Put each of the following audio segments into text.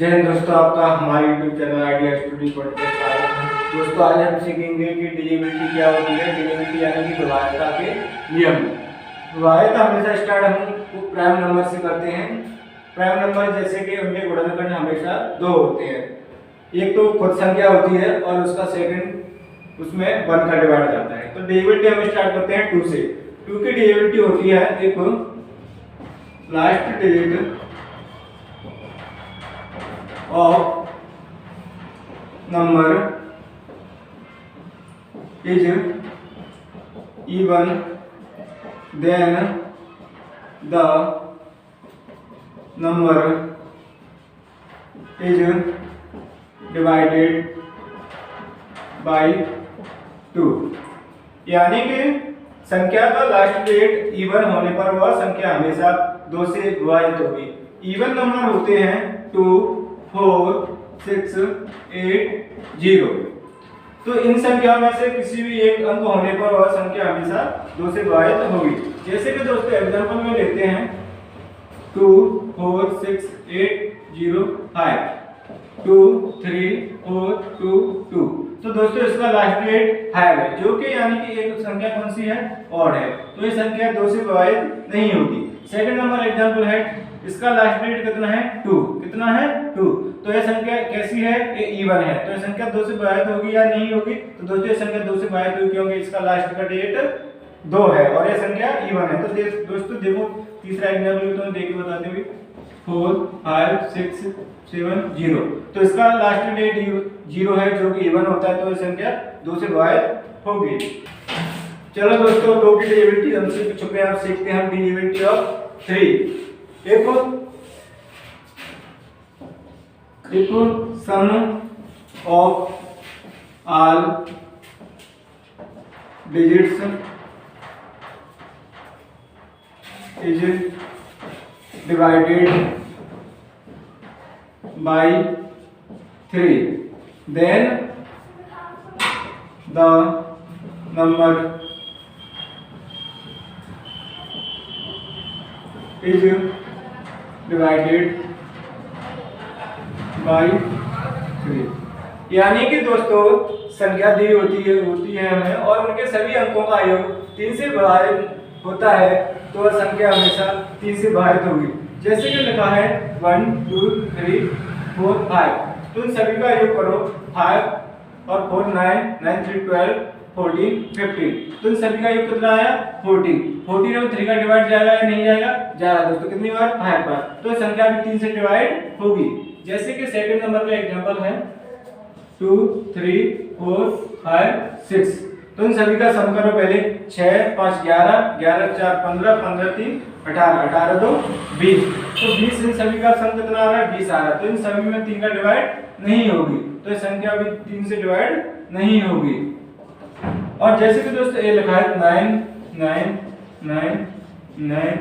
जय हिंद दोस्तों, आपका हमारे YouTube चैनल आइडिया स्टूडियो पर स्वागत है। दोस्तों आज हम सीखेंगे कि डिविजिबिलिटी क्या होती है। डिविजिबिलिटी यानी कि विभाज्यता के नियम। विभाज्यता हमेशा स्टार्ट हम प्राइम नंबर से करते हैं। प्राइम नंबर जैसे कि उनके गुणनखंड हमेशा दो होते हैं। एक तो खुद संख्या होती है और उसका सेकंड उसमें 1 का डिवाइड जाता है। तो डिविजिबिलिटी हम स्टार्ट करते हैं 2 से। 2 की डिविजिबिलिटी होती है एक last digit of number is even then the number is divided by 2। यानी कि संख्या का लास्ट डिजिट इवन होने पर वह संख्या हमेशा 2 से विभाजित होगी। इवन नंबर होते हैं 2, 4, 6, 8, 0। तो इन संख्याओं में से किसी भी एक अंक होने पर वह संख्या हमेशा 2 से विभाजित होगी। जैसे कि दोस्तों एग्जांपल में लेते हैं 2, 4, 6, 8, 0, 5, 2, 3, 4, 2, 2। तो दोस्तों इसका लास्ट डिजिट 5 है, जो कि यानी कि एक संख्या कौन सी है, ऑड है। तो ये संख्या 2 से विभाजित नहीं होगी। सेकंड नंबर एग्जांपल है, इसका लास्ट डिजिट कितना है, 2। कितना है, 2। तो ये संख्या कैसी है, ये इवन है। तो ये संख्या 2 से विभाजित होगी या नहीं होगी? तो दोस्तों ये संख्या 2 से विभाजित होगी, क्योंकि इसका लास्ट का डिजिट 2 है और ये संख्या इवन है। तो दोस्तों देखो तीसरा एग्जांपल तो देख के बताते हुए 4, 5, 6, 7, 0। तो इसका लास्ट डिजिट 0 है, जो कि इवन होता है। तो ये संख्या 2 से विभाजित होगी। चलो दोस्तों 2 की डिविजिबिलिटी हम सीख चुके हैं। अब सीखते हैं हम divisibility of 3। If sum of all digits is divided by 3, then the number is divided by 3। यानी कि दोस्तों संख्या दी होती है हमें और उनके सभी अंकों का योग 3 से विभाजित होता है, तो वह संख्या हमेशा 3 से विभाजित होगी। जैसे कि लिखा है 1, 2, 3, 4, 5। तो इन सभी का योग करो, 5 और 4 9, 9 3 12, 14 15। तो इन सभी का योग कितना आया, 14। 14 और 3 का डिवाइड जाएगा या नहीं जाएगा? जाएगा दोस्तों। कितनी बार, 5 बार। तो संख्या भी 3 से डिवाइड होगी। जैसे कि सेकंड नंबर का एग्जांपल है 2, 3, 4, 5, 6। तो इन सभी का सम करो पहले। 6 5 11, 11 4 15, 15 3 18, 18 2 20। तो 20 इन सभी का सम कितना आ रहा है, 20 आ रहा है। तो इन सभी में 3 का डिवाइड नहीं होगी, तो ये संख्या भी 3 से डिवाइड नहीं होगी। और जैसे कि दोस्तों ये लिखा है 9 9 9 9।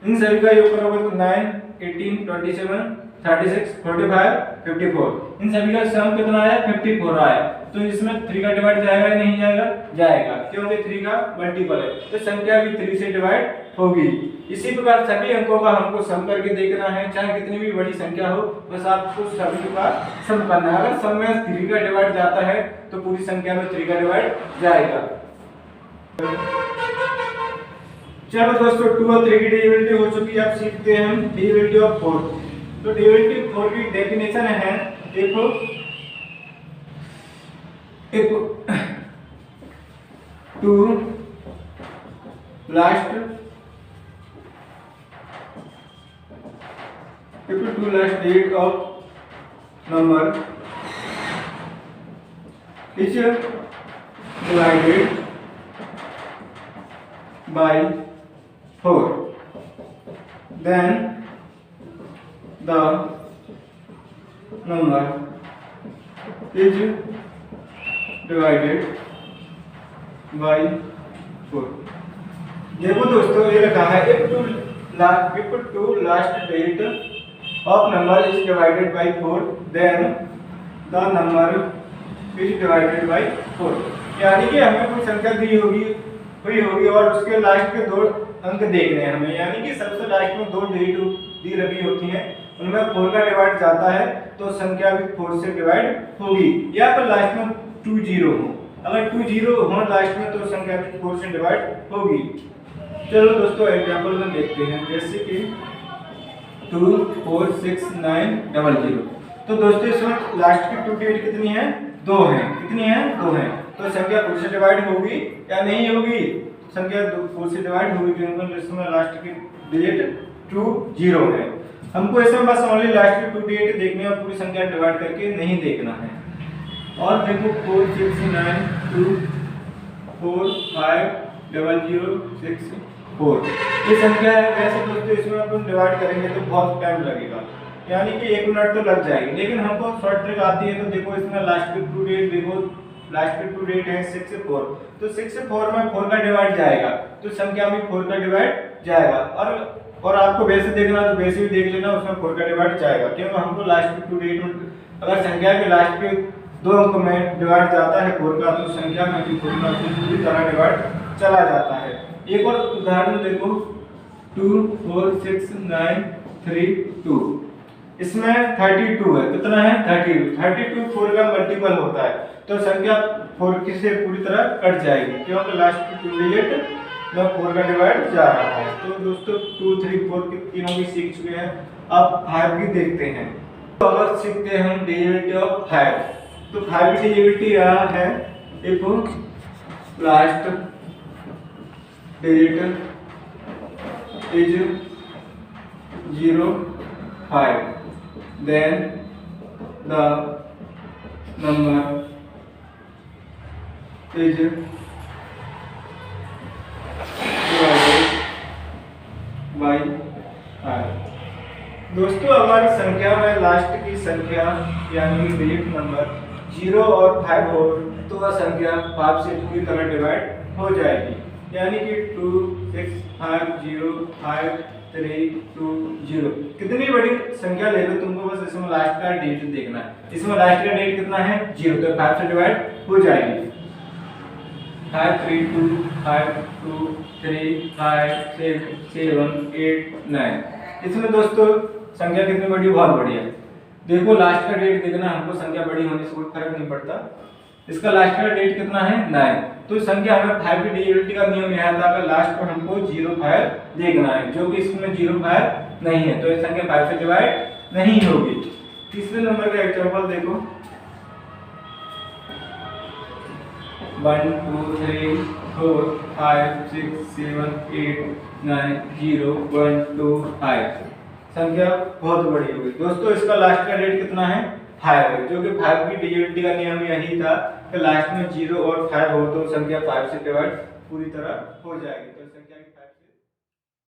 इन सभी का योग करोगे तो 9 18 27 36 45 54। इन सभी का सम कितना आया, 54 आया। तो इसमें 3 का डिवाइड जाएगा या नहीं जाएगा? जाएगा, क्योंकि 3 का मल्टीपल है। तो संख्या भी 3 से डिवाइड होगी। इसी प्रकार सभी अंकों का हमको सम करके देखना है, चाहे कितनी भी बड़ी संख्या हो, बस आपको सभी का सम करना है। अगर सम में 3 का डिवाइड जाता है तो पूरी संख्या में 3 का डिवाइड जाएगा। चलो दोस्तों 2 और 3 की डिविजिबिलिटी हो चुकी है। अब सीखते हैं हम डिविजिबिलिटी ऑफ 4। तो डिविजिबिलिटी 4 की डेफिनेशन है, if 2 last digit of number is divided by 4, then the number is divided by 4। देखो दोस्तों ये लिखा है if 2 last digit of number is divided by 4, then the number is divided by 4। यानी कि हमें कोई संख्या दी हुई होगी और उसके लास्ट के 2 अंक देखने हैं हमें, यानी कि सबसे लास्ट में 2 डिजिट दी लगी होती हैं उनमें 4 का डिवाइड जाता है तो संख्या भी 4 से डिवाइड होगी। यहाँ पर लास्ट में 2 जीरो हो, अगर 2 जीरो हो लास्ट में तो संख्या भी 4 से डिवाइड होगी। चलो दोस्तों एग्जाम्पल में देखते हैं, जैसे कि 2 4 6 9 0 0। तो दोस्तों इसमें लास्ट की 2 डिजिट कितनी है? 2 है। कितनी है? 2 है। तो संख्या 4 से डिवाइड होगी या नहीं होगी? संख्या 4 से डिवाइड होगी क्योंकि इसमें लास्ट की डिजिट 2 0 है। हमको इसमें बस ओनली लास्ट की 2 डिजिट देखनी है और पूरी संख्या डिवाइड करके नहीं देखना है। और देखो 4 6 9 2 4 5 0 0 6 4 ये संख्या है। वैसे दोस्तों इसमें अपन डिवाइड करेंगे तो बहुत टाइम लगेगा, यानी कि 1 मिनट तो लग जाएगी, लेकिन हमको शॉर्ट ट्रिक आती है। तो देखो इसमें लास्ट की 2 डिजिट देखो, लास्ट की 2 डिजिट है 6 से 4, तो 6 से 4 में 4 का डिवाइड जाएगा तो संख्या में 4 का डिवाइड जाएगा। और आपको वैसे देखना तो वैसे भी देख लेना, उसमें 4 का डिवाइड जाएगा क्योंकि हमको लास्ट की 2 डिजिट अगर संख्या के लास्ट के 2 अंक में डिवाइड जाता है 4 का तो संख्या में भी 4 का पूरी तरह डिवाइड चला जाता है। एक और उदाहरण देखो 2 4 6 9 3 2, इसमें 32 है। कितना है? 32 4 का मल्टीपल होता है तो संख्या 4 से पूरी तरह कट जाएगी क्योंकि लास्ट की 2 डिजिट में 4 का डिवाइड जा रहा है। तो दोस्तों 2 3 4 के तीनों भी सीख चुके हैं, अब 5 भी देखते हैं। तो अगर सीखते हैं हम डेरिवेटिव ऑफ 5, तो 5 की डेरिवेटिव यह है if last digit is 0 5 then the number is divided by 5। दोस्तों हमारी संख्या में लास्ट की संख्या यानी कि डिजिट नंबर 0 और 5 हो तो वह संख्या 5 से पूरी तरह डिवाइड हो जाएगी, यानी कि 2 6 5 0 5 3 2 0। कितनी बड़ी संख्या ले लो तुमको बस इसमें लास्ट का डिजिट देखना है। इसमें लास्ट का डिजिट कितना है? 0, तो 5 से डिवाइड हो जाएगी। 5 3 2 5 2 3 5 6 7 8 9। इसमें दोस्तों संख्या कितनी बड़ी? बहुत बड़ी है। देखो लास्ट का डिजिट देखना, हमको संख्या बड़ी होने से कोई फर्क नहीं पड़ता। इसका लास्ट का डिजिट कितना है? 9। तो संख्या हमें 5 की डेरिवेटिव का नियम यह था कि लास्ट पर हमको 0 5 देखना है, जो कि इसमें 0 5 नहीं है तो ये संख्या 5 से डिवाइड नहीं होगी। तीसरे नंबर का एग्जांपल देखो 1 2 3 4 5 6 7 8 9 0 1 2 5। संख्या बहुत बड़ी होगी। दोस्तों इसका लास्ट का डिजिट कितना है? 5 है, जो कि 5 की डिजिट का नियम यही था कि लास्ट में 0 और 5 हो तो संख्या 5 से डिवाइड पूरी तरह हो जाएगी। तो संख्या 5